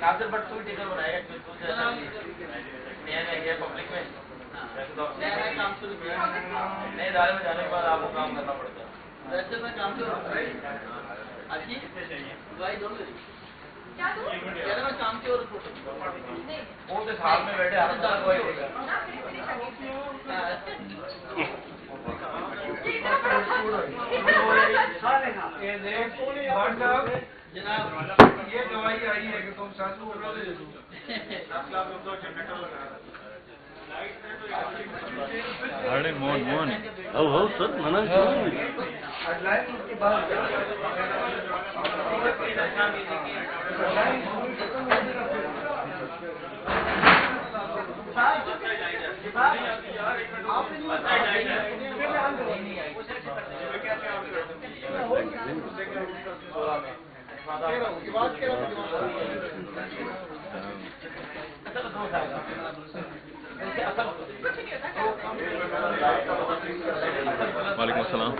Nasir but तू teacher बनाएगा कि तू नया नया गया पब्लिक में नया काम शुरू किया नए इदारे में जाने के बाद आपको काम करना पड़ता है वैसे मैं काम शुरू अच्छी भाई दोनों क्या तू कह रहा मैं काम की और वो तो साथ में बैठे हर साल वही ये दवाई आई है कि तुम साथ में अरे मोहन मोहन हो सर मना वालेकुम अस्सलाम।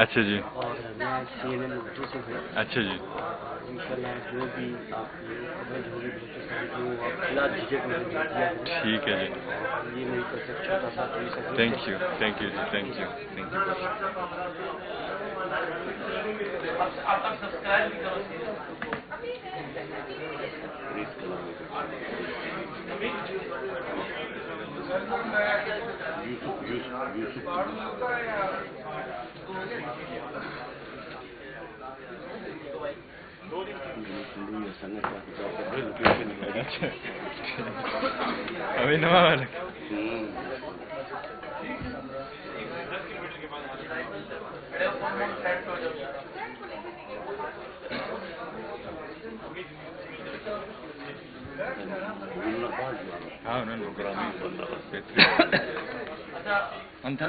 अच्छा जी। और मैं CNN उर्दू से हूँ। अच्छा जी। इंशाल्लाह जो भी आप खबर होगी वो आप बिना झिझक मुझे दिया करें। ठीक है जी। ये मेरी तरफ से छोटा सा थैंक यू जी, थैंक यू थैंक यू। आप सब्सक्राइब भी करो अभी नवा वाला हाँ उन्होंने प्रोग्राम अंथा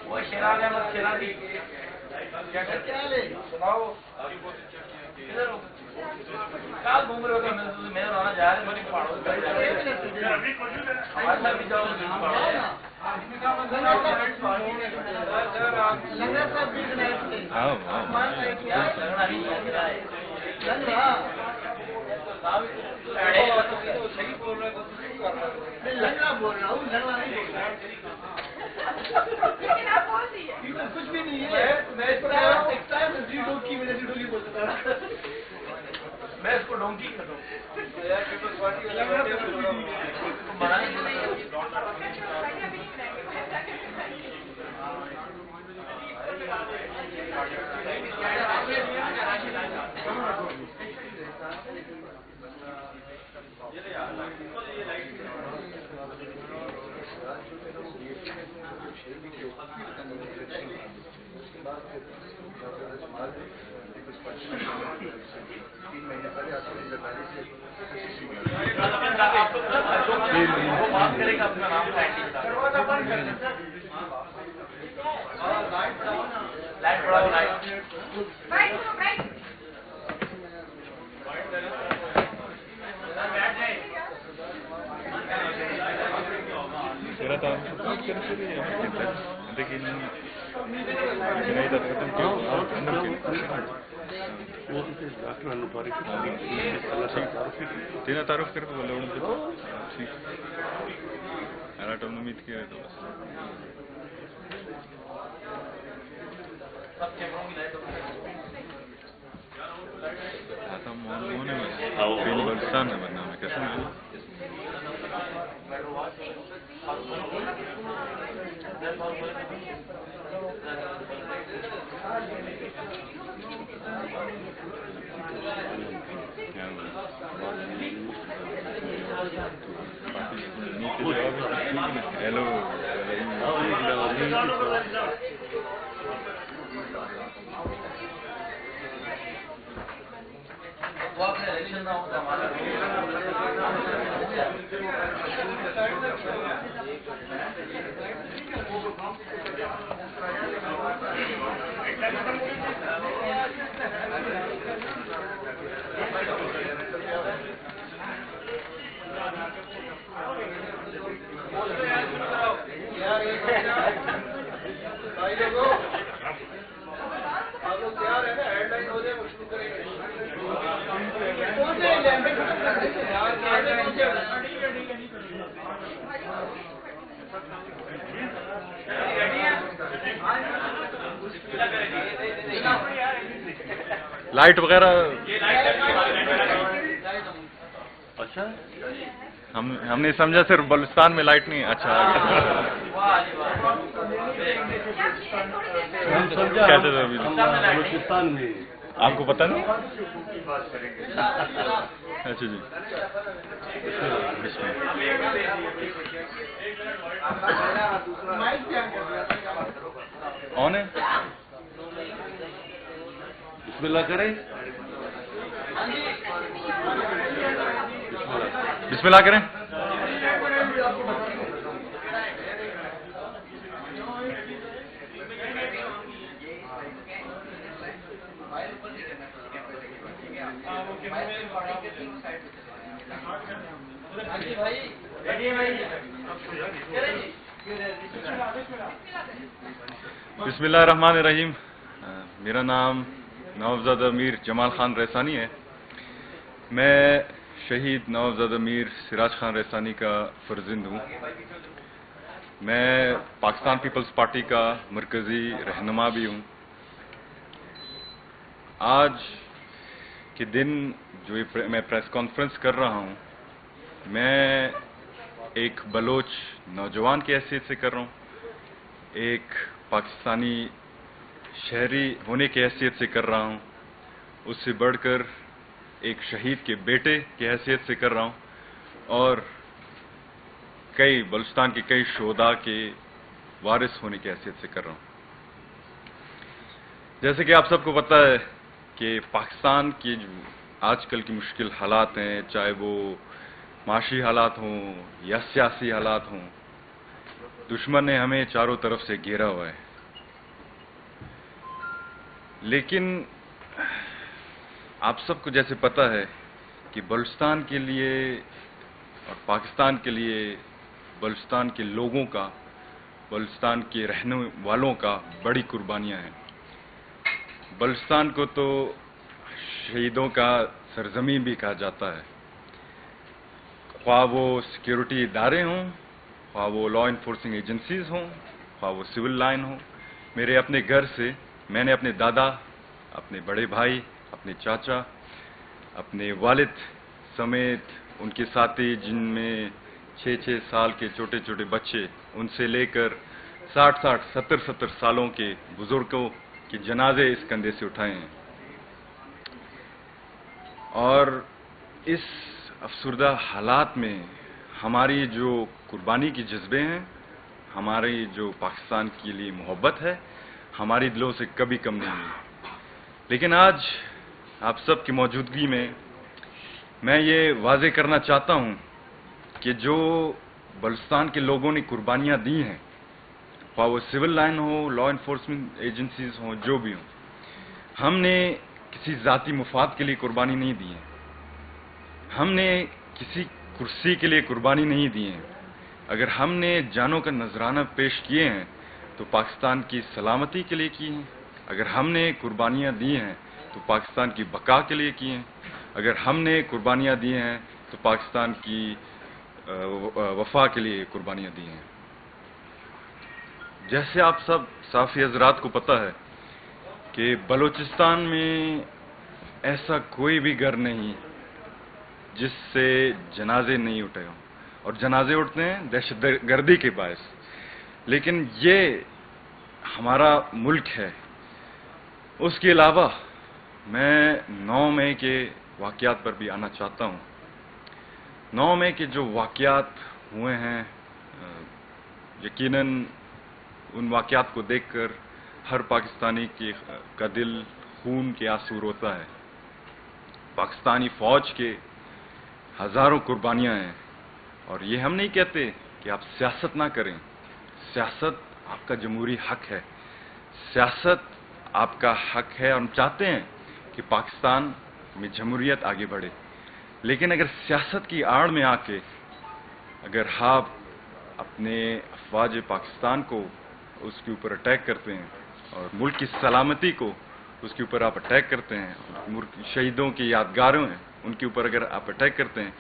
वो शेरान है मत शेरानी क्या करते हैं ले सुनाओ इधर हो काल घूम रहे हो तो मैं रोना जा रहे मेरी पहाड़ों पे हमारे साथ भी जाओ लंगर साहब भी आओ सही बोल रहे हो लंगड़ा बोल रहा हूँ लंगड़ा नहीं बोल रहा लेकिन आप बोल दिए कुछ भी नहीं है मैं इसको डोंकी मैंने डोंकी बोलता था मैं इसको डोंकी कर दूँ बात करेगा अपना नाम लाइट बढ़ाओ लाइट तेरा था लेकिन नहीं था तेरा तारुफ कर बोला उनसे ठीक एनाटॉमी उम्मीद किया है तो बस आता मोहन है बस बलसान है बनना में कैसे मिला हेलो वो आपने इलेक्शन ना होता हमारा लाइट वगैरह अच्छा हमने समझा सिर्फ बलूचिस्तान में लाइट नहीं अच्छा हम समझा कैसे थे अभी? बलूचिस्तान में आपको पता नहीं अच्छा जी ऑन है बिस्मिल्लाह करें बिस्मिल्लाह करें बिस्मिल्लाहिर्रहमानिर्रहीम। मेरा नाम नवाबजादा मीर जमाल खान रैसानी है। मैं शहीद नवाबजादा मीर सिराज खान रैसानी का फर्जंद हूँ। मैं पाकिस्तान पीपल्स पार्टी का मरकज़ी रहनुमा भी हूँ। आज के दिन जो मैं प्रेस कॉन्फ्रेंस कर रहा हूँ, मैं एक बलोच नौजवान की हैसियत से कर रहा हूँ, एक पाकिस्तानी शहरी होने की हैसियत से कर रहा हूँ, उससे बढ़कर एक शहीद के बेटे की हैसियत से कर रहा हूँ और कई बलूचिस्तान के कई शोहदा के वारिस होने की हैसियत से कर रहा हूँ। जैसे कि आप सबको पता है कि पाकिस्तान की जो आजकल की मुश्किल हालात हैं, चाहे वो माशी हालात हों या सियासी हालात हों, दुश्मन ने हमें चारों तरफ से घेरा हुआ है। लेकिन आप सबको जैसे पता है कि बलूचिस्तान के लिए और पाकिस्तान के लिए बलूचिस्तान के लोगों का, बलूचिस्तान के रहने वालों का बड़ी कुर्बानियां हैं। बलूचिस्तान को तो शहीदों का सरजमीन भी कहा जाता है, ख्वाह वो सिक्योरिटी इदारे हों, ख्वाह वो लॉ इन्फोर्सिंग एजेंसीज हों, ख्वाह वो सिविल लाइन हो। मेरे अपने घर से मैंने अपने दादा, अपने बड़े भाई, अपने चाचा, अपने वालिद समेत उनके साथी जिनमें 6-6 साल के छोटे छोटे बच्चे, उनसे लेकर 60-60, 70-70 सालों के बुजुर्गों के जनाजे इस कंधे से उठाए हैं। और इस अफसरदा हालात में हमारी जो कुर्बानी की जज्बे हैं, हमारी जो पाकिस्तान के लिए मोहब्बत है, हमारी दिलों से कभी कम नहीं हुई। लेकिन आज आप सब की मौजूदगी में मैं ये वाजे करना चाहता हूं कि जो बलूचिस्तान के लोगों ने कुर्बानियां दी हैं, ख्वाह वो सिविल लाइन हो, लॉ इन्फोर्समेंट एजेंसीज हों, जो भी हों, हमने किसी ज़ाती मुफाद के लिए कुर्बानी नहीं दी है, हमने किसी कुर्सी के लिए कुर्बानी नहीं दी है। अगर हमने जानों का नजराना पेश किए हैं तो पाकिस्तान की सलामती के लिए किए हैं। अगर हमने कुर्बानियां दी हैं तो पाकिस्तान की बका के लिए किए हैं। अगर हमने कुर्बानियां दी हैं तो पाकिस्तान की वफा के लिए कुर्बानियां दी हैं। जैसे आप सब साफी हजरात को पता है कि बलूचिस्तान में ऐसा कोई भी घर नहीं जिससे जनाजे नहीं उठे हों, और जनाजे उठते हैं दहशतगर्दी के बायस। लेकिन ये हमारा मुल्क है। उसके अलावा मैं 9 मई के वाक़यात पर भी आना चाहता हूँ। 9 मई के जो वाक़यात हुए हैं, यकीनन उन वाक़यात को देखकर हर पाकिस्तानी का दिल खून के आंसू रोता है। पाकिस्तानी फ़ौज के हज़ारों कुर्बानियाँ हैं। और ये हम नहीं कहते कि आप सियासत ना करें, सियासत आपका जमहूरी हक है, सियासत आपका हक है और हम चाहते हैं कि पाकिस्तान में जमहूरियत आगे बढ़े। लेकिन अगर सियासत की आड़ में आके अगर आप अपने अफवाज पाकिस्तान को उसके ऊपर अटैक करते हैं और मुल्क की सलामती को उसके ऊपर आप अटैक करते हैं, मुल्क शहीदों की यादगारों हैं उनके ऊपर अगर आप अटैक करते हैं,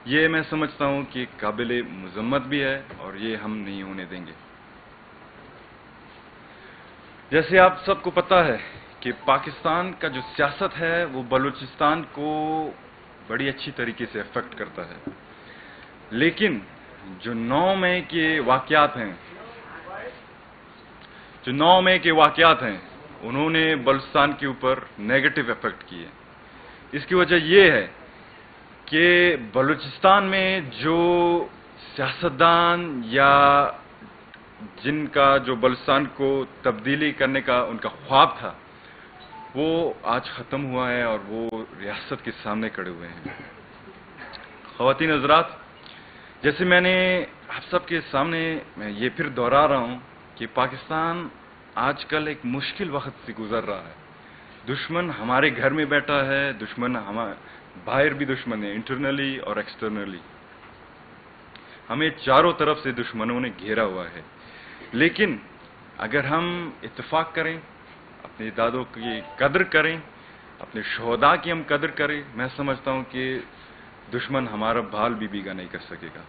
ये मैं समझता हूँ कि काबिल मज़म्मत भी है और ये हम नहीं होने देंगे। जैसे आप सबको पता है कि पाकिस्तान का जो सियासत है वो बलूचिस्तान को बड़ी अच्छी तरीके से अफेक्ट करता है, लेकिन जो 9 मई के वाक़यात हैं उन्होंने बलूचिस्तान के ऊपर नेगेटिव इफेक्ट किए। इसकी वजह यह है कि बलूचिस्तान में जो सियासतदान या जिनका जो बलूचिस्तान को तब्दीली करने का उनका ख्वाब था वो आज ख़त्म हुआ है और वो रियासत के सामने खड़े हुए हैं। ख़वातीन हज़रात, जैसे मैंने आप सबके सामने मैं ये फिर दोहरा रहा हूँ कि पाकिस्तान आजकल एक मुश्किल वक्त से गुजर रहा है। दुश्मन हमारे घर में बैठा है, दुश्मन हमारे बाहर भी दुश्मन है, इंटरनली और एक्सटर्नली हमें चारों तरफ से दुश्मनों ने घेरा हुआ है। लेकिन अगर हम इत्तेफाक करें, अपने दादों की कदर करें, अपने शोहदा की हम कदर करें, मैं समझता हूं कि दुश्मन हमारा भाल भी बीगा नहीं कर सकेगा।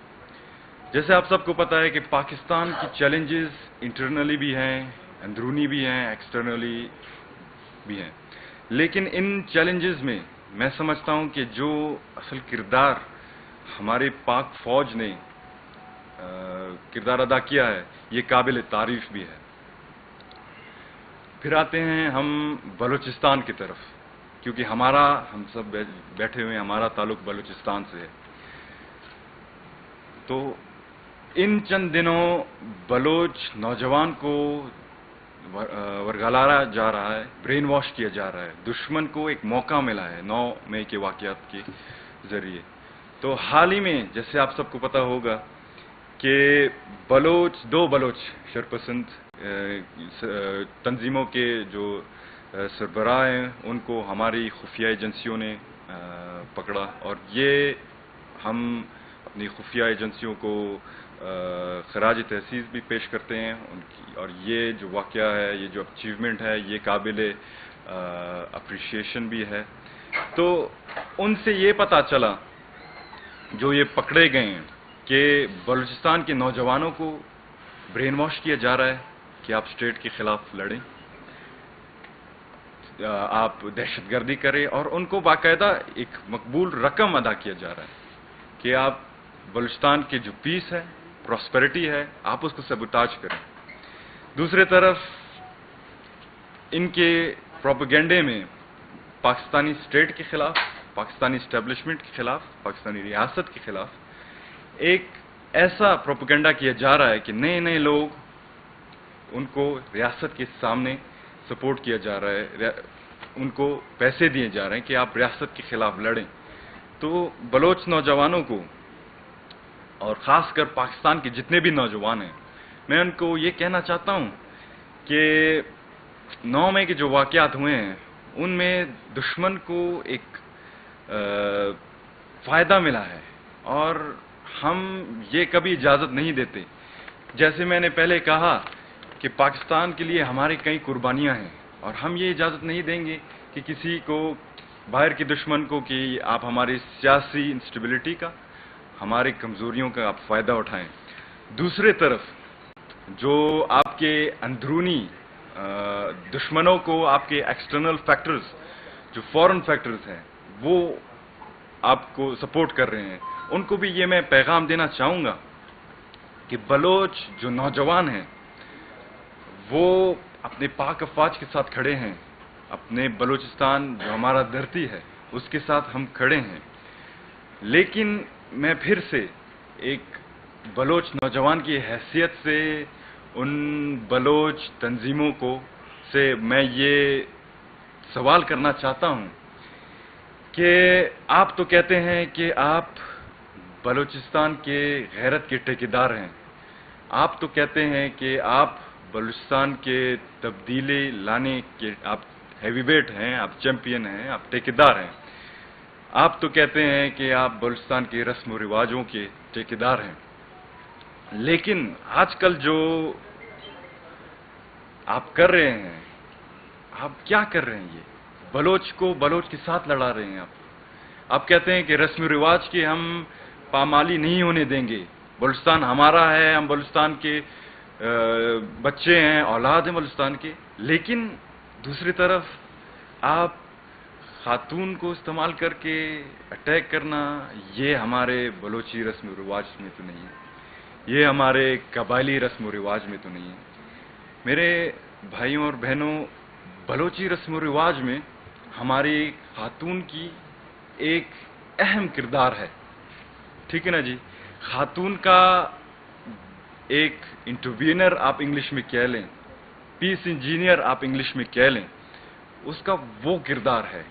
जैसे आप सबको पता है कि पाकिस्तान की चैलेंजेस इंटरनली भी हैं, अंदरूनी भी हैं, एक्सटर्नली भी हैं। लेकिन इन चैलेंजेस में मैं समझता हूं कि जो असल किरदार हमारे पाक फौज ने किरदार अदा किया है ये काबिल तारीफ भी है। फिर आते हैं हम बलूचिस्तान की तरफ, क्योंकि हम सब बैठे हुए हैं, हमारा ताल्लुक बलूचिस्तान से है। तो इन चंद दिनों बलोच नौजवान को वर्गलाया जा रहा है, ब्रेन वॉश किया जा रहा है। दुश्मन को एक मौका मिला है 9 मई के वाक़यात के जरिए। तो हाल ही में जैसे आप सबको पता होगा कि दो बलोच शरपसंद तंजीमों के जो सरबराह हैं उनको हमारी खुफिया एजेंसियों ने पकड़ा, और ये हम अपनी खुफिया एजेंसियों को खराज तहसीस भी पेश करते हैं उनकी। और ये जो वाक़या है, ये जो अचीवमेंट है, ये काबिल अप्रिशिएशन भी है। तो उनसे ये पता चला जो ये पकड़े गए हैं कि बलूचिस्तान के नौजवानों को ब्रेन वॉश किया जा रहा है कि आप स्टेट के खिलाफ लड़ें, आप दहशतगर्दी करें, और उनको बाकायदा एक मकबूल रकम अदा किया जा रहा है कि आप बलूचिस्तान के जो पीस है, प्रॉस्पेरिटी है, आप उसको सबूताज करें। दूसरी तरफ इनके प्रोपेगेंडे में पाकिस्तानी स्टेट के खिलाफ, पाकिस्तानी इस्टेब्लिशमेंट के खिलाफ, पाकिस्तानी रियासत के खिलाफ एक ऐसा प्रोपेगेंडा किया जा रहा है कि नए नए लोग उनको रियासत के सामने सपोर्ट किया जा रहा है, उनको पैसे दिए जा रहे हैं कि आप रियासत के खिलाफ लड़ें। तो बलोच नौजवानों को, और ख़ासकर पाकिस्तान के जितने भी नौजवान हैं, मैं उनको ये कहना चाहता हूँ कि 9 मई के जो वाक़यात हुए हैं उनमें दुश्मन को एक फ़ायदा मिला है और हम ये कभी इजाज़त नहीं देते। जैसे मैंने पहले कहा कि पाकिस्तान के लिए हमारी कई कुर्बानियाँ हैं और हम ये इजाज़त नहीं देंगे कि किसी को, बाहर के दुश्मन को, कि आप हमारी सियासी इंस्टेबिलिटी का, हमारी कमज़ोरियों का आप फ़ायदा उठाएं। दूसरे तरफ जो आपके अंदरूनी दुश्मनों को, आपके एक्सटर्नल फैक्टर्स, जो फॉरेन फैक्टर्स हैं, वो आपको सपोर्ट कर रहे हैं, उनको भी ये मैं पैगाम देना चाहूँगा कि बलोच जो नौजवान हैं वो अपने पाक अफवाज के साथ खड़े हैं, अपने बलूचिस्तान जो हमारा धरती है उसके साथ हम खड़े हैं। लेकिन मैं फिर से एक बलोच नौजवान की हैसियत से उन बलोच तंजीमों को से मैं ये सवाल करना चाहता हूँ کہ آپ تو کہتے ہیں کہ آپ بلوچستان کے غیرت کے ٹھیکیدار ہیں، آپ تو کہتے ہیں کہ آپ بلوچستان کے تبدیلی لانے کے آپ ہیوی ویٹ ہیں، آپ چیمپئن ہیں، آپ ٹھیکیدار ہیں، آپ تو کہتے ہیں کہ آپ بلوچستان کے رسم و رواجوں کے ٹھیکیدار ہیں، لیکن آج کل جو آپ کر رہے ہیں، آپ کیا کر رہے ہیں؟ یہ بلوچ کو بلوچ کے ساتھ لڑا رہے ہیں آپ کہتے ہیں کہ رسم و رواج کی ہم پامالی نہیں ہونے دیں گے، بلوچستان ہمارا ہے، ہم بلوچستان کے بچے ہیں، اولاد ہیں بلوچستان کے، لیکن دوسری طرف آپ خاتون کو استعمال کر کے اٹیک کرنا، یہ ہمارے بلوچی رسم و رواج میں تو نہیں ہے، یہ ہمارے قبائلی رسم و رواج میں تو نہیں ہے۔ میرے بھائیوں اور بہنوں، بلوچی رسم و رواج میں ہماری خاتون کی ایک اہم کردار ہے، ٹھیک ہے نا جی؟ خاتون کا ایک انٹروینر آپ انگلش میں کہہ لیں، پیس انجینئر آپ انگلش میں کہہ لیں، اس کا وہ کردار ہے،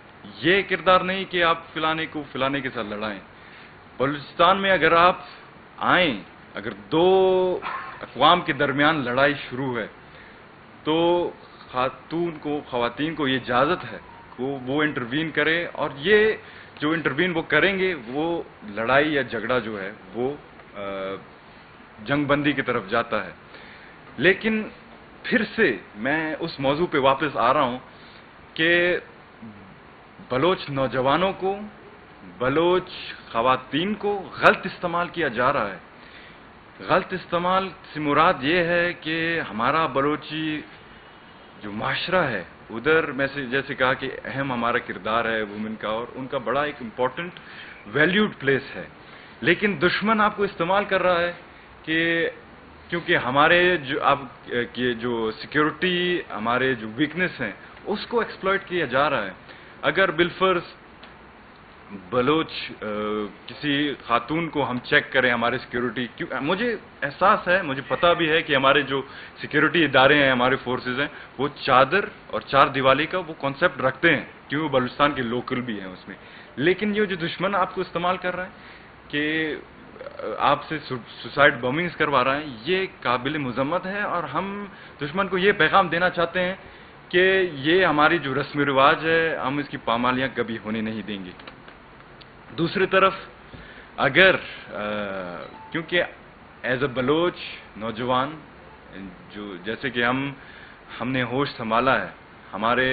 یہ کردار نہیں کہ آپ فلانے کو فلانے کے ساتھ لڑائیں۔ بلوچستان میں اگر آپ آئیں، اگر دو اقوام کے درمیان لڑائی شروع ہے تو خواتین کو یہ اجازت ہے کہ وہ انٹروین کرے، اور یہ جو انٹروین وہ کریں گے وہ لڑائی یا جھگڑا جو ہے وہ جنگ بندی کی طرف جاتا ہے۔ لیکن پھر سے میں اس موضوع پہ واپس آ رہا ہوں کہ بلوچ نوجوانوں کو، بلوچ خواتین کو غلط استعمال کیا جا رہا ہے۔ غلط استعمال سے مراد یہ ہے کہ ہمارا بلوچی جو معاشرہ ہے ادھر میں سے جیسے کہا کہ اہم ہمارا کردار ہے وومن کا، اور ان کا بڑا ایک امپورٹنٹ ویلیوڈ پلیس ہے، لیکن دشمن آپ کو استعمال کر رہا ہے کہ کیونکہ ہمارے جو اب کے جو سیکیورٹی، ہمارے جو ویکنس ہیں اس کو ایکسپلائٹ کیا جا رہا ہے۔ اگر بالفرض بلوچ کسی خاتون کو ہم چیک کریں ہمارے سیکیورٹی، مجھے احساس ہے، مجھے پتہ بھی ہے کہ ہمارے جو سیکیورٹی ادارے ہیں، ہمارے فورسز ہیں، وہ چادر اور چار دیوالی کا وہ کانسیپٹ رکھتے ہیں کیونکہ وہ بلوچستان کے لوکل بھی ہیں اس میں، لیکن یہ جو دشمن آپ کو استعمال کر رہا ہے کہ آپ سے سوسائڈ بمبنگز کروا رہا ہے، یہ قابل مذمت ہے، اور ہم دشمن کو یہ پیغام دینا چاہتے ہیں کہ یہ ہماری جو رسم و رواج ہے ہم اس کی پامالیاں کبھی ہونے نہیں دیں گے۔ دوسری طرف اگر کیونکہ ایز اے بلوچ نوجوان جو جیسے کہ ہم نے ہوش سنبھالا ہے، ہمارے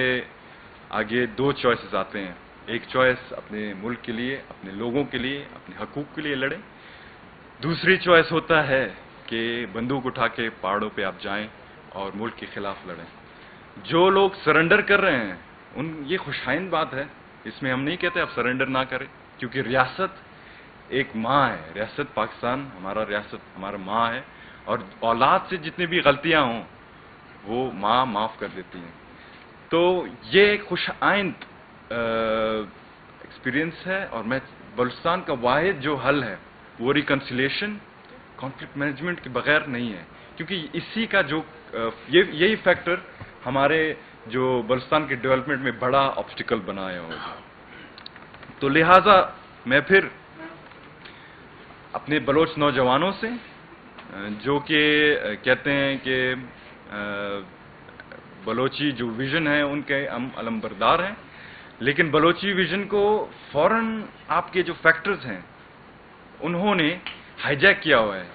آگے دو چوائسز آتے ہیں، ایک چوائس اپنے ملک کے لیے، اپنے لوگوں کے لیے، اپنے حقوق کے لیے لڑیں، دوسری چوائس ہوتا ہے کہ بندوق اٹھا کے پہاڑوں پہ آپ جائیں اور ملک کے خلاف لڑیں۔ جو لوگ سرنڈر کر رہے ہیں یہ خوشائند بات ہے، اس میں ہم نہیں کہتے آپ سرنڈر نہ کریں، کیونکہ ریاست ایک ماں ہے، ریاست پاکستان ہمارا ماں ہے، اور اولاد سے جتنی بھی غلطیاں ہوں وہ ماں معاف کر دیتی ہیں۔ تو یہ ایک خوش آئند ایکسپیرینس ہے، اور میں بلوچستان کا واحد جو حل ہے وہ ریکنسیلیشن، کانفلکٹ مینجمنٹ کے بغیر نہیں ہے، کیونکہ اسی کا جو یہی فیکٹر ہمارے جو بلوچستان کے ڈیولپمنٹ میں بڑا آبسٹیکل بنایا ہوگا۔ تو لہٰذا میں پھر اپنے بلوچ نوجوانوں سے جو کہ کہتے ہیں کہ بلوچی جو ویژن ہے ان کے ہم علمبردار ہیں، لیکن بلوچی ویژن کو فوراً آپ کے جو فیکٹرز ہیں انہوں نے ہائی جیک کیا ہوا ہے۔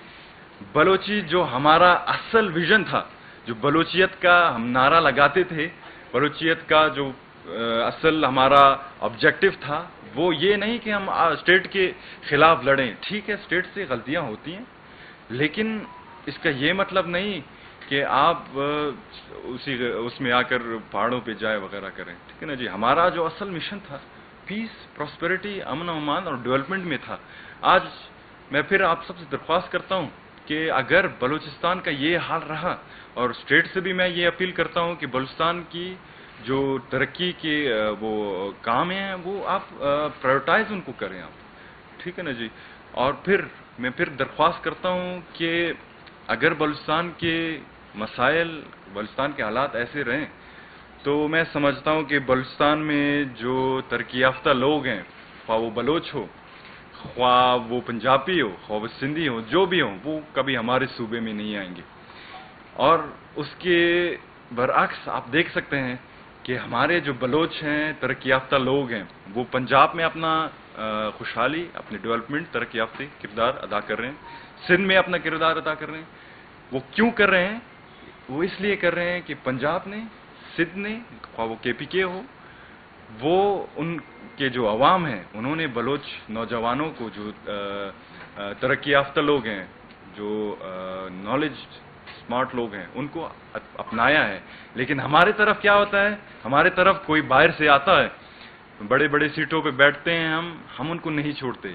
بلوچی جو ہمارا اصل ویژن تھا، جو بلوچیت کا ہم نعرہ لگاتے تھے، بلوچیت کا جو اصل ہمارا آبجیکٹو تھا وہ یہ نہیں کہ ہم اسٹیٹ کے خلاف لڑیں، ٹھیک ہے اسٹیٹ سے غلطیاں ہوتی ہیں، لیکن اس کا یہ مطلب نہیں کہ آپ اس میں آ کر پہاڑوں پہ جائے وغیرہ کریں، ٹھیک ہے نا جی؟ ہمارا جو اصل مشن تھا پیس، پراسپیرٹی، امن و امان اور ڈیولپمنٹ میں تھا۔ آج میں پھر آپ سب سے درخواست کرتا ہوں کہ اگر بلوچستان کا یہ حال رہا، اور اسٹیٹ سے بھی میں یہ اپیل کرتا ہوں کہ بلوچستان کی جو ترقی کے وہ کام ہیں وہ آپ پرائیورٹائز ان کو کریں آپ، ٹھیک ہے نا جی؟ اور پھر میں درخواست کرتا ہوں کہ اگر بلوچستان کے مسائل، بلوچستان کے حالات ایسے رہیں تو میں سمجھتا ہوں کہ بلوچستان میں جو ترقی یافتہ لوگ ہیں، خواہ وہ بلوچ ہو، خواہ وہ پنجابی ہو، خواہ وہ سندھی ہو، جو بھی ہوں، وہ کبھی ہمارے صوبے میں نہیں آئیں گے. اور اس کے برعکس آپ دیکھ سکتے ہیں کہ ہمارے جو بلوچ ہیں، ترقی یافتہ لوگ ہیں، وہ پنجاب میں اپنا خوشحالی، اپنے ڈیولپمنٹ، ترقی یافتہ کردار ادا کر رہے ہیں، سندھ میں اپنا کردار ادا کر رہے ہیں. وہ کیوں کر رہے ہیں؟ وہ اس لیے کر رہے ہیں کہ پنجاب نے، سندھ نے، خواہ وہ کے پی کے ہو، وہ ان کے جو عوام ہیں، انہوں نے بلوچ نوجوانوں کو، جو ترقی یافتہ لوگ ہیں، جو نالج اسمارٹ لوگ ہیں، ان کو اپنایا ہے. لیکن ہمارے طرف کیا ہوتا ہے؟ ہمارے طرف کوئی باہر سے آتا ہے، بڑے بڑے سیٹوں پہ بیٹھتے ہیں، ہم ان کو نہیں چھوڑتے.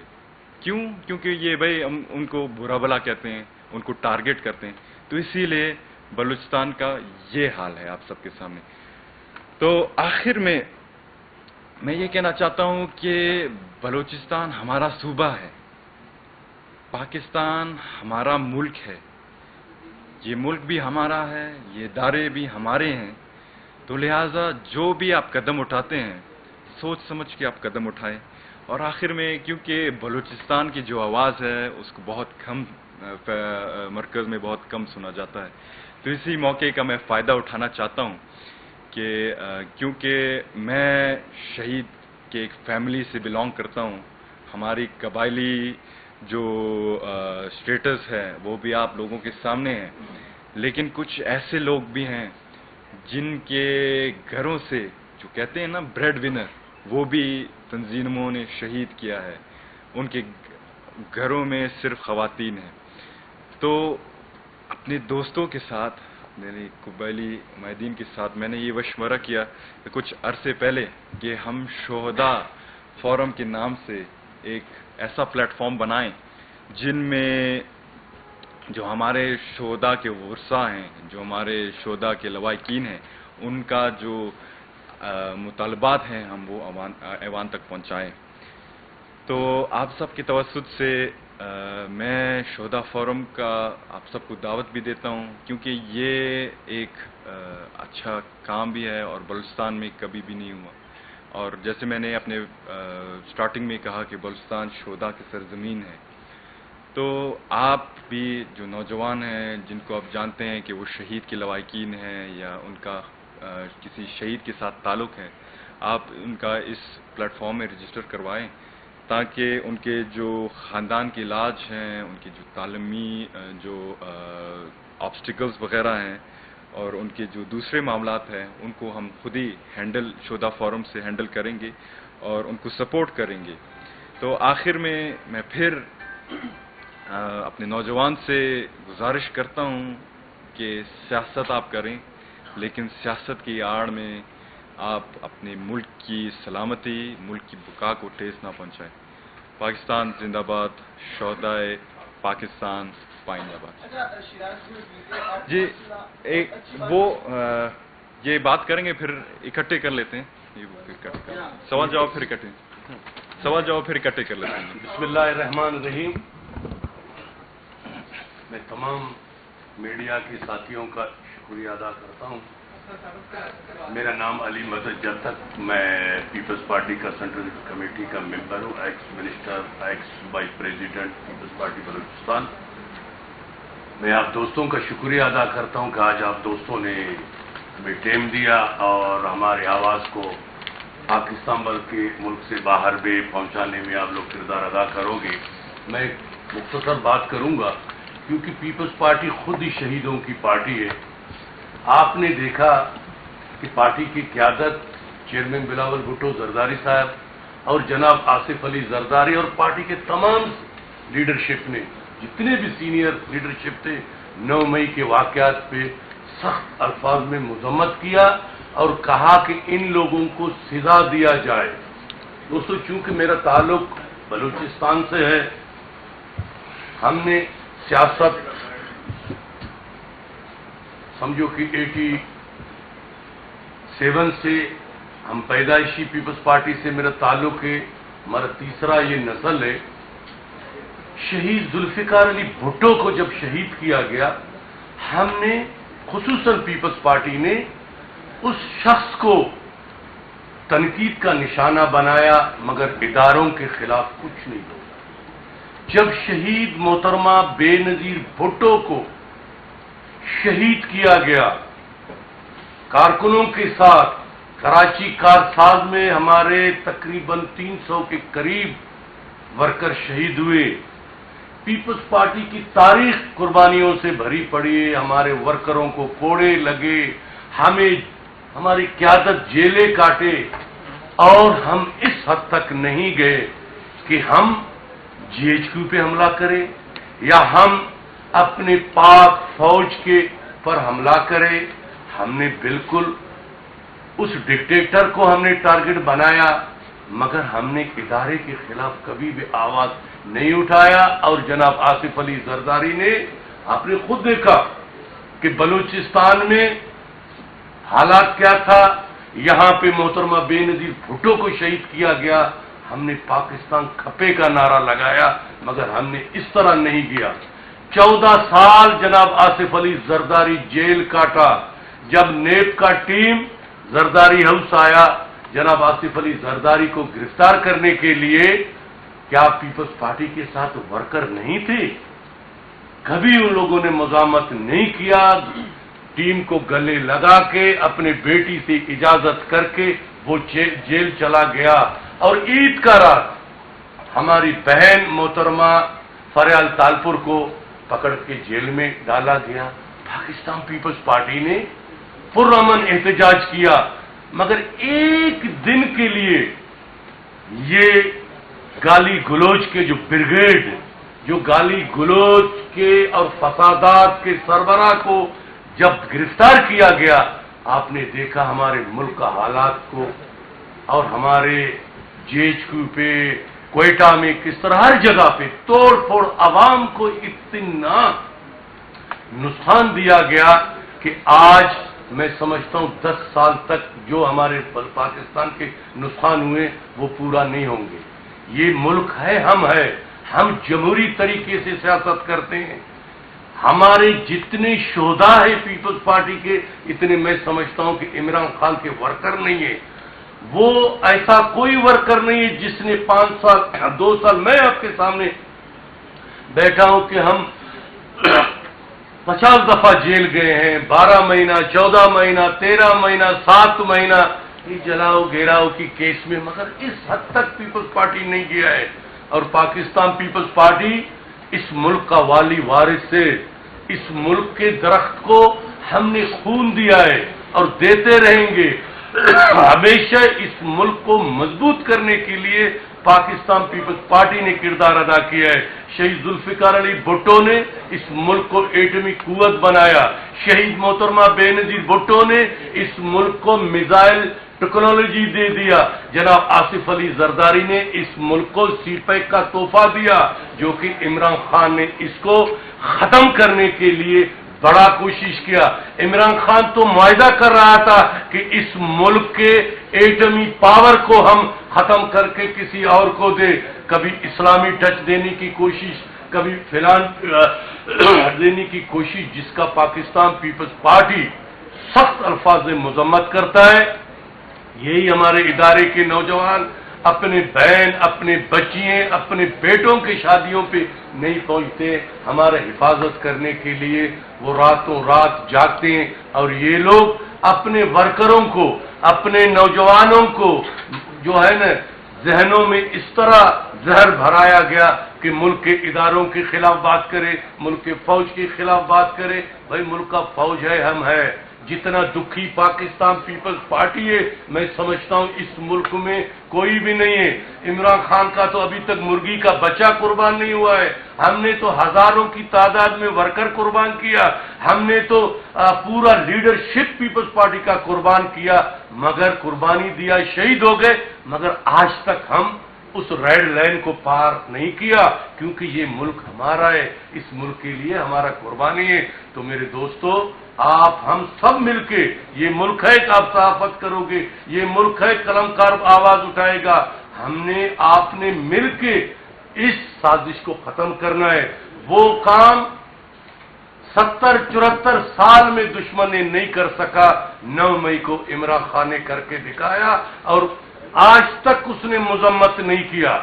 کیوں؟ کیونکہ یہ بھائی ہم ان کو برا بھلا کہتے ہیں، ان کو ٹارگٹ کرتے ہیں. تو اسی لیے بلوچستان کا یہ حال ہے آپ سب کے سامنے. تو آخر میں یہ کہنا چاہتا ہوں کہ بلوچستان ہمارا صوبہ ہے، پاکستان ہمارا ملک ہے، یہ ملک بھی ہمارا ہے، یہ ادارے بھی ہمارے ہیں. تو لہٰذا جو بھی آپ قدم اٹھاتے ہیں، سوچ سمجھ کے آپ قدم اٹھائیں. اور آخر میں کیونکہ بلوچستان کی جو آواز ہے اس کو بہت کم مرکز میں بہت کم سنا جاتا ہے، تو اسی موقع کا میں فائدہ اٹھانا چاہتا ہوں کہ کیونکہ میں شہید کے ایک فیملی سے بلانگ کرتا ہوں، ہماری قبائلی جو سٹیٹس ہے وہ بھی آپ لوگوں کے سامنے ہے. لیکن کچھ ایسے لوگ بھی ہیں جن کے گھروں سے، جو کہتے ہیں نا بریڈ ونر، وہ بھی تنظیموں نے شہید کیا ہے، ان کے گھروں میں صرف خواتین ہیں. تو اپنے دوستوں کے ساتھ، میری قبائلی معاہدین کے ساتھ میں نے یہ مشورہ کیا کہ کچھ عرصے پہلے کہ ہم شہداء فورم کے نام سے ایک ایسا پلیٹ فارم بنائیں جن میں جو ہمارے شہداء کے ورثاء ہیں، جو ہمارے شہداء کے لواحقین ہیں، ان کا جو مطالبات ہیں ہم وہ ایوان تک پہنچائیں. تو آپ سب کے توسط سے میں شہداء فورم کا آپ سب کو دعوت بھی دیتا ہوں، کیونکہ یہ ایک اچھا کام بھی ہے اور بلوچستان میں کبھی بھی نہیں ہوا. اور جیسے میں نے اپنے سٹارٹنگ میں کہا کہ بلوچستان شہداء کی سرزمین ہے، تو آپ بھی جو نوجوان ہیں جن کو آپ جانتے ہیں کہ وہ شہید کے لواحقین ہیں یا ان کا کسی شہید کے ساتھ تعلق ہے، آپ ان کا اس پلیٹ فارم میں رجسٹر کروائیں تاکہ ان کے جو خاندان کے علاج ہیں، ان کی جو تعلیمی جو آبسٹیکلز وغیرہ ہیں اور ان کے جو دوسرے معاملات ہیں، ان کو ہم خود ہی ہینڈل شہداء فورم سے ہینڈل کریں گے اور ان کو سپورٹ کریں گے. تو آخر میں پھر اپنے نوجوان سے گزارش کرتا ہوں کہ سیاست آپ کریں، لیکن سیاست کی آڑ میں آپ اپنے ملک کی سلامتی، ملک کی بقا کو ٹھیس نہ پہنچائیں. پاکستان زندہ باد، شہدائے پاکستان پائیں آباد. جی ایک وہ یہ بات کریں گے، پھر اکٹھے کر لیتے ہیں، سوال جواب پھر اکٹھے کر لیتے ہیں. بسم اللہ الرحمن الرحیم. میں تمام میڈیا کے ساتھیوں کا شکریہ ادا کرتا ہوں. میرا نام علی مدد جتک، میں پیپلز پارٹی کا سینٹرل کمیٹی کا ممبر ہوں، ex minister, ex vice president peoples party Balochistan. میں آپ دوستوں کا شکریہ ادا کرتا ہوں کہ آج آپ دوستوں نے ہمیں ٹائم دیا اور ہماری آواز کو پاکستان بلکہ ملک سے باہر بھی پہنچانے میں آپ لوگ کردار ادا کرو گے. میں ایک مختصر بات کروں گا کیونکہ پیپلز پارٹی خود ہی شہیدوں کی پارٹی ہے. آپ نے دیکھا کہ پارٹی کی قیادت چیئرمین بلاول بھٹو زرداری صاحب اور جناب آصف علی زرداری اور پارٹی کے تمام لیڈرشپ نے، جتنے بھی سینئر لیڈرشپ تھے، 9 مئی کے واقعات پہ سخت الفاظ میں مذمت کیا اور کہا کہ ان لوگوں کو سزا دیا جائے. دوستو، چونکہ میرا تعلق بلوچستان سے ہے، ہم نے سیاست سمجھو کہ 87 سے ہم پیدائشی پیپلز پارٹی سے میرا تعلق ہے، ہمارا تیسرا یہ نسل ہے. شہید ذوالفقار علی بھٹو کو جب شہید کیا گیا، ہم نے خصوصاً پیپلز پارٹی نے उस शख्स को तनकीद का निशाना बनाया, मगर इदारों के खिलाफ कुछ नहीं बोला। जब शहीद मोहतरमा बेनजीर भुट्टो को शहीद किया गया, कारकुनों के साथ कराची कारसाज में हमारे तकरीबन 300 के करीब वर्कर शहीद हुए। पीपल्स पार्टी की तारीख कुर्बानियों से भरी पड़ी है। हमारे वर्करों को कोड़े लगे, हमें हमारी क़यादत जेलें काटे, और हम इस हद तक नहीं गए कि हम जीएचक्यू पे हमला करें या हम अपने पाक फौज के पर हमला करें। हमने बिल्कुल उस डिक्टेटर को हमने टारगेट बनाया, मगर हमने इदारे के खिलाफ कभी भी आवाज नहीं उठाया। और जनाब आसिफ अली जरदारी ने आपने खुद देखा कि बलूचिस्तान में हालात क्या था। यहां पे मोहतरमा बेनजीर भुट्टो को शहीद किया गया, हमने पाकिस्तान खपे का नारा लगाया, मगर हमने इस तरह नहीं किया। 14 साल जनाब आसिफ अली जरदारी जेल काटा। जब नेब का टीम जरदारी हाउस आया जनाब आसिफ अली जरदारी को गिरफ्तार करने के लिए, क्या पीपल्स पार्टी के साथ वर्कर नहीं थे? कभी उन लोगों ने मज़ामत नहीं किया। टीम को गले लगा के अपने बेटी से इजाजत करके वो जेल चला गया। और ईद का रात हमारी बहन मोहतरमा फरियाल तालपुर को पकड़ के जेल में डाला गया। पाकिस्तान पीपल्स पार्टी ने पुरअमन एहतजाज किया, मगर एक दिन के लिए ये गाली गलोच के जो ब्रिगेड, जो गाली गलोच के और फसादात के सरबराह को जब गिरफ्तार किया गया, आपने देखा हमारे मुल्क का हालात को, और हमारे जीएचक्यू पे, क्वेटा में किस तरह हर जगह पे तोड़ फोड़, आवाम को इतना नुकसान दिया गया कि आज मैं समझता हूं 10 साल तक जो हमारे पाकिस्तान के नुकसान हुए वो पूरा नहीं होंगे। ये मुल्क है, हम जमहूरी तरीके से सियासत करते हैं। हमारे जितने शोधा है पीपल्स पार्टी के, इतने मैं समझता हूं कि इमरान खान के वर्कर नहीं है। वो ऐसा कोई वर्कर नहीं है जिसने 5 साल 2 साल, मैं आपके सामने बैठा हूं कि हम 50 दफा जेल गए हैं, 12 महीना, 14 महीना, 13 महीना, 7 महीना, ये जलाओ घेराव की केस में, मगर इस हद तक पीपल्स पार्टी नहीं गया है। और पाकिस्तान पीपल्स पार्टी इस मुल्क का वाली वारिस है। इस मुल्क के दरख्त को हमने खून दिया है और देते रहेंगे। हमेशा इस मुल्क को मजबूत करने के लिए पाकिस्तान पीपल्स पार्टी ने किरदार अदा किया है। शहीद जुल्फिकार अली भुट्टो ने इस मुल्क को एटमी कुव्वत बनाया। शहीद मोहतरमा बेनजीर भुट्टो ने इस मुल्क को मिसाइल टेक्नोलॉजी दे दिया। जनाब आसिफ अली जरदारी ने इस मुल्क को सीपैक का तोहफा दिया, जो कि इमरान खान ने इसको खत्म करने के लिए बड़ा कोशिश किया। इमरान खान तो मुआहदा कर रहा था कि इस मुल्क के एटमी पावर को हम खत्म करके किसी और को दे। कभी इस्लामी टच देने की कोशिश, कभी फिलान देने की कोशिश, जिसका पाकिस्तान पीपल्स पार्टी सख्त अल्फाज में मजम्मत करता है। यही हमारे इदारे के नौजवान अपने बहन, अपने बच्चियां, अपने बेटों की शादियों पे नहीं पहुंचते। हमारा हिफाजत करने के लिए वो रातों रात जागते हैं। और ये लोग अपने वर्करों को, अपने नौजवानों को जो है न, जहनों में इस तरह जहर भराया गया कि मुल्क के इदारों के खिलाफ बात करे, मुल्क के फौज के खिलाफ बात करे। भाई मुल्क का फौज है, हम है। जितना दुखी पाकिस्तान पीपल्स पार्टी है, मैं समझता हूं इस मुल्क में कोई भी नहीं है। इमरान खान का तो अभी तक मुर्गी का बच्चा कुर्बान नहीं हुआ है। हमने तो हजारों की तादाद में वर्कर कुर्बान किया। हमने तो पूरा लीडरशिप पीपल्स पार्टी का कुर्बान किया, मगर कुर्बानी दिया, शहीद हो गए, मगर आज तक हम उस रेड लाइन को पार नहीं किया, क्योंकि ये मुल्क हमारा है। इस मुल्क के लिए हमारा कुर्बानी है। तो मेरे दोस्तों, आप हम सब मिलके, ये मुल्क है कि आप सहाफत करोगे, ये मुल्क है कलमकार आवाज उठाएगा। हमने आपने मिलके इस साजिश को खत्म करना है। वो काम 70-74 साल में दुश्मन ने नहीं कर सका, 9 मई को इमरान खान ने करके दिखाया और आज तक उसने मजम्मत नहीं किया,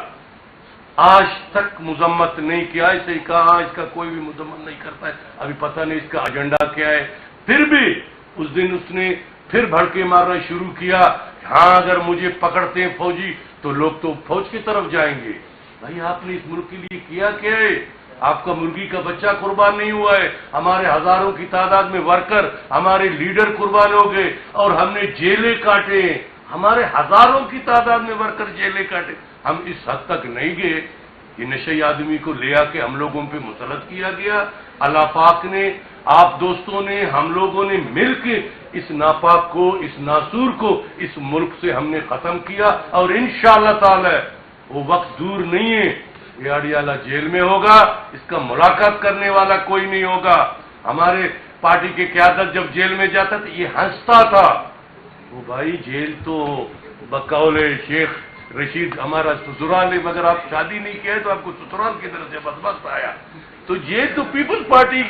आज तक मजम्मत नहीं किया। इसे कहा इसका कोई भी मजम्मत नहीं करता है, अभी पता नहीं इसका एजेंडा क्या है। फिर भी उस दिन उसने फिर भड़के मारना शुरू किया, हाँ अगर मुझे पकड़ते हैं फौजी तो लोग तो फौज की तरफ जाएंगे। भाई आपने इस मुल्क के लिए किया क्या है? आपका मुर्गी का बच्चा कुर्बान नहीं हुआ है, हमारे हजारों की तादाद में वर्कर, हमारे लीडर कुर्बान हो गए और हमने जेलें काटे, हमारे हजारों की तादाद में वर्कर जेलें काटे। हम इस हद तक नहीं गए कि नशे आदमी को ले आके हम लोगों पे मुसलत किया गया। अल्लाह पाक ने, आप दोस्तों ने, हम लोगों ने मिलकर इस नापाक को, इस नासूर को इस मुल्क से हमने खत्म किया और इंशाअल्लाह ताला वो वक्त दूर नहीं है, ये अडियाला जेल में होगा, इसका मुलाकात करने वाला कोई नहीं होगा। हमारे पार्टी के क़यादत जब जेल में जाता था ये हंसता था, वो भाई जेल तो बकौले शेख रशीद हमारा ससुराल है, मगर आप शादी नहीं किया तो आपको ससुराल की तरफ से बदबख्त आया। तो ये तो पीपल्स पार्टी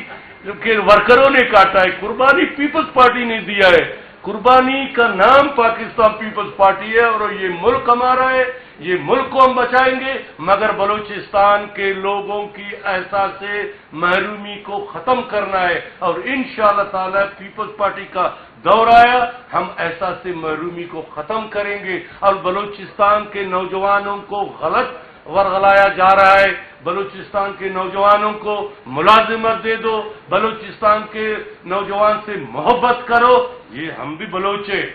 के वर्करों ने काटा है, कुर्बानी पीपल्स पार्टी ने दिया है। कुर्बानी का नाम पाकिस्तान पीपल्स पार्टी है और ये मुल्क हमारा है, ये मुल्क को हम बचाएंगे, मगर बलूचिस्तान के लोगों की एहसास से महरूमी को खत्म करना है और इंशाअल्लाह ताला पीपल्स पार्टी का दौर आया, हम एहसास से महरूमी को खत्म करेंगे और बलूचिस्तान के नौजवानों को गलत वरगलाया जा रहा है। बलूचिस्तान के नौजवानों को मुलाजिमत दे दो, बलूचिस्तान के नौजवान से मोहब्बत करो। ये हम भी बलोच हैं,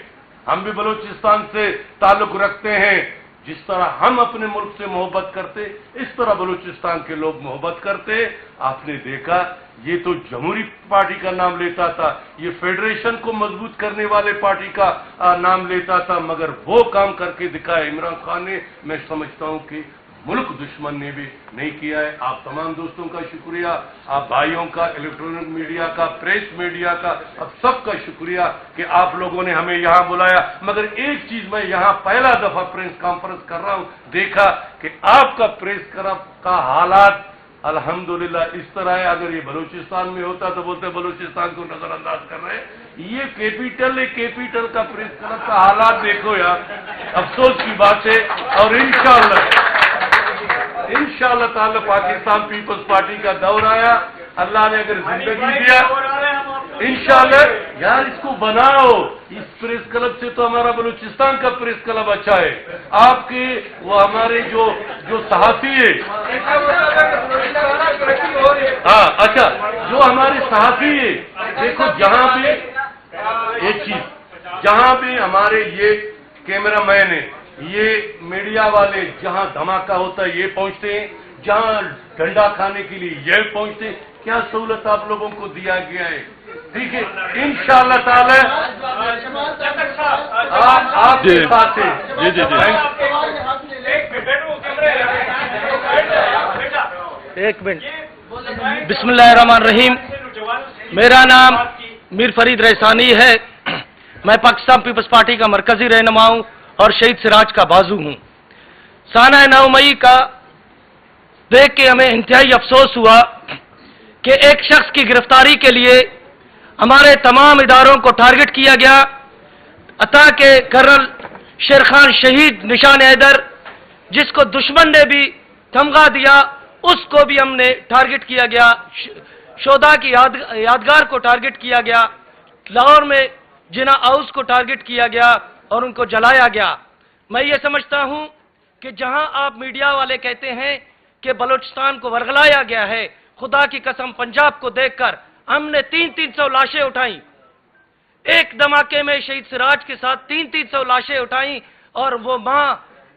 हम भी बलूचिस्तान से ताल्लुक रखते हैं। जिस तरह हम अपने मुल्क से मोहब्बत करते, इस तरह बलूचिस्तान के लोग मोहब्बत करते। आपने देखा ये तो जमहूरी पार्टी का नाम लेता था, ये फेडरेशन को मजबूत करने वाले पार्टी का नाम लेता था, मगर वो काम करके दिखाया इमरान खान ने। मैं समझता हूं कि मुल्क दुश्मन ने भी नहीं किया है। आप तमाम दोस्तों का शुक्रिया, आप भाइयों का, इलेक्ट्रॉनिक मीडिया का, प्रेस मीडिया का, अब सबका शुक्रिया कि आप लोगों ने हमें यहां बुलाया। मगर एक चीज मैं यहां पहला दफा प्रेस कॉन्फ्रेंस कर रहा हूं, देखा कि आपका प्रेस क्लब का हालात अल्हम्दुलिल्लाह इस तरह है। अगर ये बलूचिस्तान में होता तो बोलते बलूचिस्तान को नजरअंदाज कर रहे हैं। ये कैपिटल है, कैपिटल का प्रेस क्लब का हालात देखो यार, अफसोस की बात है। और इंशाअल्लाह ताला पाकिस्तान पीपल्स पार्टी का दौर आया, अल्लाह ने अगर जिंदगी दिया इंशाअल्लाह। यार इसको बनाओ, इस प्रेस क्लब से तो हमारा बलूचिस्तान का प्रेस क्लब अच्छा है। आपके वो हमारे जो सहाफी है, हाँ अच्छा, जो हमारे सहाफी है, देखो जहां भी एक चीज, जहां भी हमारे ये कैमरा मैन है, ये मीडिया वाले, जहां धमाका होता है ये पहुंचते हैं, जहां डंडा खाने के लिए ये पहुंचते हैं। क्या सहूलत आप लोगों को दिया गया है? ठीक है, इंशाअल्लाह ताला आपके साथ है। जी एक मिनट। बिस्मिल्लाहिर्रहमानिर्रहीम। मेरा नाम मीर फरीद रैसानी है। मैं पाकिस्तान पीपल्स पार्टी का मरकजी रहनुमा हूं और शहीद सिराज का बाजू हूं। साना 9 मई का देख के हमें इंतहाई अफसोस हुआ कि एक शख्स की गिरफ्तारी के लिए हमारे तमाम इदारों को टारगेट किया गया। अता के कर्नल शेर खान शहीद निशान हैदर, जिसको दुश्मन ने भी थमगा दिया, उसको भी हमने टारगेट किया गया। शोधा की यादगार को टारगेट किया गया। लाहौर में जिना हाउस को टारगेट किया गया और उनको जलाया गया। मैं ये समझता हूं कि जहां आप मीडिया वाले कहते हैं कि बलूचिस्तान को वरगलाया गया है, खुदा की कसम पंजाब को देखकर हमने 300 लाशें उठाई। एक धमाके में शहीद सिराज के साथ 300 लाशें उठाई और वो मां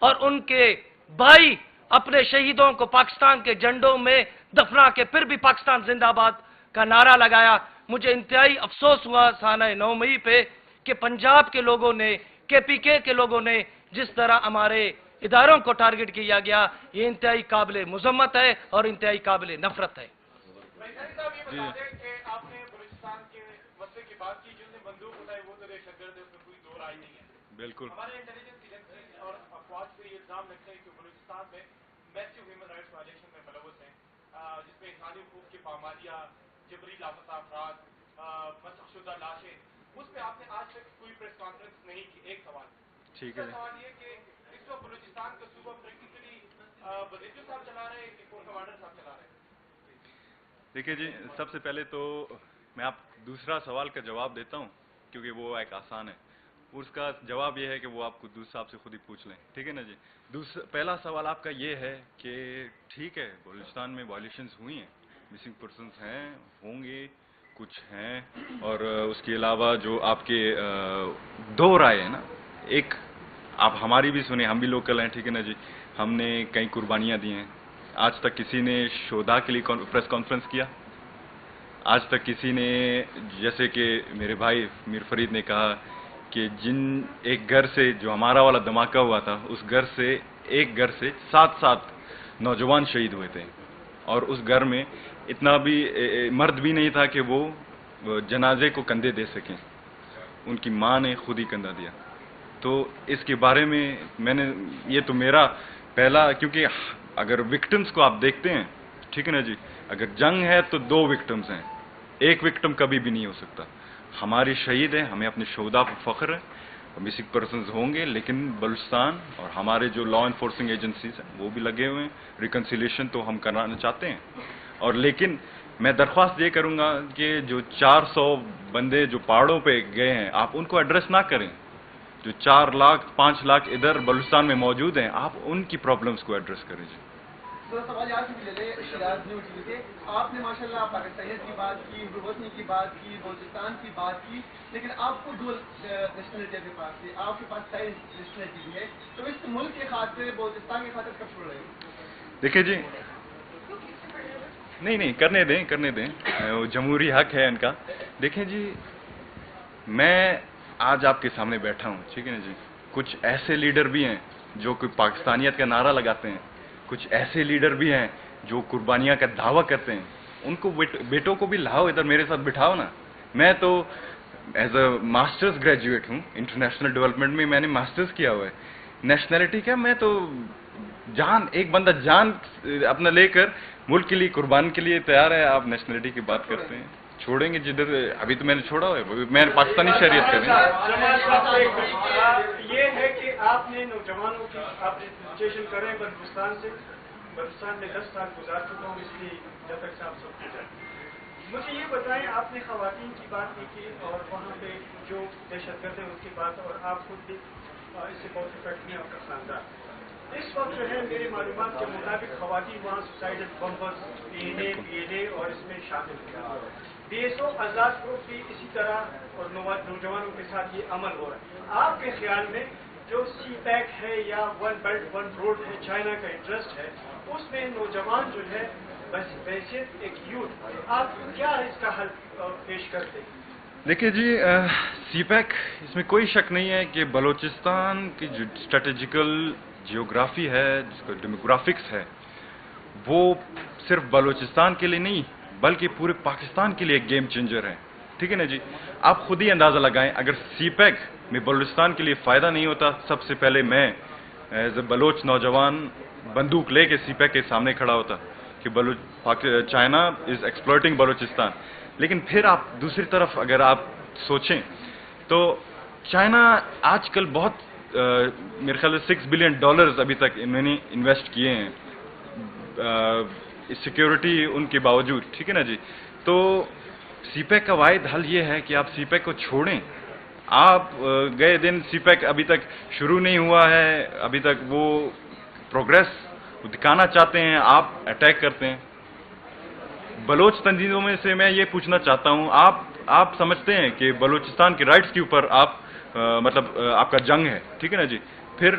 और उनके भाई अपने शहीदों को पाकिस्तान के झंडों में दफना के फिर भी पाकिस्तान जिंदाबाद का नारा लगाया। मुझे इंतहाई अफसोस हुआ साना 9 मई पे कि पंजाब के लोगों ने, केपीके के लोगों ने जिस तरह हमारे इदारों को टारगेट किया गया, ये इंतहाई काबिल मुजम्मत है और इंतहाई काबिल नफरत है। आपने बलूचिस्तान के मसले की बात की, जिसने बंदूक उठाई वो तो दहशतगर्द है, उसमें कोई दो राय नहीं है। बिल्कुल। हमारे इंटेलिजेंस एजेंसी और अफवाज पे ये इल्जाम लगते हैं कि बलूचिस्तान में मैसिव ह्यूमन राइट्स वायलेशन में मुलव्वस हैं, जिसमें इंसानी हकूक की पामालियां, जबरी लापता अफराद, मसख शुदा लाशें, उस पर आपने आज तक कोई प्रेस कॉन्फ्रेंस नहीं की। एक सवाल। ठीक है। सवाल ये कि इस वक्त बलूचिस्तान का सूबा प्रैक्टिकली वजीर साहब चला रहे हैं कि कोर कमांडर साहब चला रहे हैं? देखिए जी, सबसे पहले तो मैं आप दूसरा सवाल का जवाब देता हूं क्योंकि वो एक आसान है। उसका जवाब ये है कि वो आप कुद्दूस साहब से खुद ही पूछ लें, ठीक है ना जी। पहला सवाल आपका ये है कि ठीक है, बलूचिस्तान में वायलेशंस हुई हैं, मिसिंग पर्सनस हैं, होंगे, कुछ हैं, और उसके अलावा जो आपके दो राय है ना, एक आप हमारी भी सुने, हम भी लोकल हैं, ठीक है ना जी। हमने कई कुर्बानियां दी हैं। आज तक किसी ने शोधा के लिए प्रेस कॉन्फ्रेंस किया? आज तक किसी ने, जैसे कि मेरे भाई मीर फरीद ने कहा कि जिन एक घर से जो हमारा वाला धमाका हुआ था, उस घर से एक घर से 7 नौजवान शहीद हुए थे, और उस घर में इतना भी मर्द भी नहीं था कि वो जनाजे को कंधे दे सकें। उनकी माँ ने खुद ही कंधा दिया। तो इसके बारे में मैंने, ये तो मेरा पहला, क्योंकि अगर विक्टिम्स को आप देखते हैं, ठीक है ना जी, अगर जंग है तो 2 विक्टिम्स हैं, एक विक्टिम कभी भी नहीं हो सकता। हमारी शहीद है, हमें अपने शोहदा पर फख्र है, मिसिंग पर्सनस होंगे, लेकिन बलूचिस्तान और हमारे जो लॉ एनफोर्सिंग एजेंसीज हैं वो भी लगे हुए हैं। रिकन्सिलिएशन तो हम कराना चाहते हैं, और लेकिन मैं दरख्वास्त ये करूंगा कि जो 400 बंदे जो पहाड़ों पे गए हैं, आप उनको एड्रेस ना करें। जो 4 लाख 5 लाख इधर बलूचिस्तान में मौजूद हैं, आप उनकी प्रॉब्लम्स को एड्रेस करें जी। सवाल यहाँ से भी ले ले, शिराज न्यूज़ टीवी से आपने माशाल्लाह पाकिस्तानियत की बात की, वतनी की बात की, बलूचिस्तान की बात की, लेकिन आपको डुअल नेशनलिटी के पास है, आपके पास साइड नेशनलिटी भी है, तो इस मुल्क के खातिर, बलूचिस्तान के खातिर कब छोड़ रहे हो? देखिए जी, नहीं करने दें, वो जमहूरी हक है इनका। देखें जी, मैं आज आपके सामने बैठा हूँ, ठीक है ना जी। कुछ ऐसे लीडर भी हैं जो कोई पाकिस्तानियत का नारा लगाते हैं, कुछ ऐसे लीडर भी हैं जो कुर्बानियां का दावा करते हैं। उनको बेटों को भी लाओ, इधर मेरे साथ बिठाओ ना। मैं तो एज अ मास्टर्स ग्रेजुएट हूँ, इंटरनेशनल डेवलपमेंट में मैंने मास्टर्स किया हुआ है। नेशनैलिटी क्या, मैं तो एक बंदा जान अपना लेकर मुल्क के लिए कुर्बान के लिए तैयार है। आप नेशनैलिटी की बात करते हैं, छोड़ेंगे जिधर, अभी तो मैंने छोड़ा है, मैं पाकिस्तानी शरीयत करें। ये है कि आपने नौजवानों की आप रिप्रेजेंटेशन कर रहे हैं बलूचिस्तान में 10 साल गुजार चुका हूँ, इसलिए जब तक साहब सब कुछ है। मुझे ये बताएं, आपने खवातीन की बात नहीं की और वहाँ पे जो दहशतगर्द है उसकी बात, और आप खुद भी इससे बहुत इफेक्ट नहीं आपका खानदान। इस वक्त जो है मेरे मालूमात के मुताबिक खवातीन वहाँ सुसाइडल बम्बर्स, PNA और इसमें शामिल है। BSO आजाद ग्रुप भी इसी तरह और नौजवानों के साथ ये अमल हो रहा है। आपके ख्याल में जो CPEC है या वन बेल्ट वन रोड है, चाइना का इंटरेस्ट है, उसमें नौजवान जो है बस हैसियत एक यूथ, आप क्या इसका हल पेश करते हैं? देखिए जी, CPEC, इसमें कोई शक नहीं है कि बलूचिस्तान की जो स्ट्रेटेजिकल जियोग्राफी है, जिसका डेमोग्राफिक्स है, वो सिर्फ बलूचिस्तान के लिए नहीं बल्कि पूरे पाकिस्तान के लिए एक गेम चेंजर है, ठीक है ना जी। आप खुद ही अंदाज़ा लगाएं, अगर CPEC में बलूचिस्तान के लिए फ़ायदा नहीं होता, सबसे पहले मैं एज ए बलोच नौजवान बंदूक लेके CPEC के सामने खड़ा होता कि चाइना इज़ एक्सप्लॉइटिंग बलूचिस्तान। लेकिन फिर आप दूसरी तरफ अगर आप सोचें तो चाइना आजकल बहुत मेरे ख्याल से $6 बिलियन अभी तक इन्होंने इन्वेस्ट किए हैं, सिक्योरिटी उनके बावजूद, ठीक है ना जी। तो CPEC का वाहिद हल ये है कि आप CPEC को छोड़ें। आप गए दिन CPEC अभी तक शुरू नहीं हुआ है, अभी तक वो प्रोग्रेस दिखाना चाहते हैं, आप अटैक करते हैं। बलोच तंजीमों में से मैं ये पूछना चाहता हूँ, आप समझते हैं कि बलूचिस्तान के राइट्स के ऊपर आप आपका जंग है, ठीक है ना जी। फिर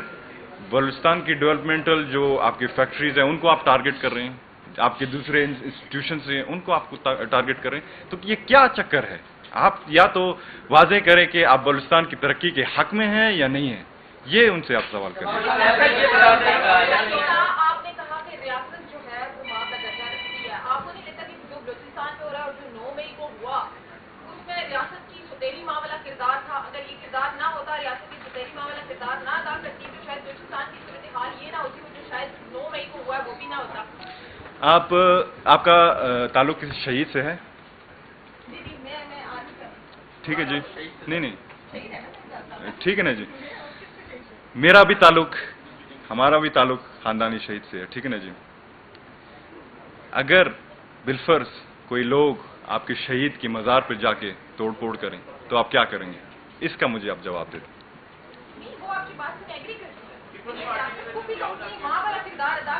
बलूचिस्तान की डेवलपमेंटल जो आपकी फैक्ट्रीज हैं उनको आप टारगेट कर रहे हैं, आपके दूसरे इंस्टीट्यूशन से उनको आपको टारगेट कर रहे हैं। तो ये क्या चक्कर है? आप या तो वाजे करें कि आप बलूचिस्तान की तरक्की के हक में हैं या नहीं है, ये उनसे आप सवाल करें। आपने कहा कि रियासत जो है वो वहाँ का दर्जा रखती है, आपको नहीं लगता कि जो बलूचिस्तान में हो रहा है और जो 9 मई को हुआ उसमें रियासत की सुतेली माँ वाला किरदार था? अगर ये किरदार ना होता, रियासत की सुतेली माँ वाला किरदार ना अदा करती, तो शायद बलूचिस्तान की सूरत हाल ये ना होती, जो शायद 9 मई को हुआ है वो भी ना होता। आपका ताल्लुक किसी शहीद से है? ٹھیک ہے جی, نہیں ٹھیک ہے نا جی, میرا بھی تعلق, ہمارا بھی تعلق خاندانی شہید سے ہے, ٹھیک ہے نا جی. اگر بالفرض کوئی لوگ آپ کے شہید کی مزار پہ جا کے توڑ پھوڑ کریں تو آپ کیا کریں گے؟ اس کا مجھے آپ جواب دے دیں. نہیں وہ آپ کی بات سے ایگری کرتی ہے, ریاست کو بھی اپنی ماں والا کردار ادا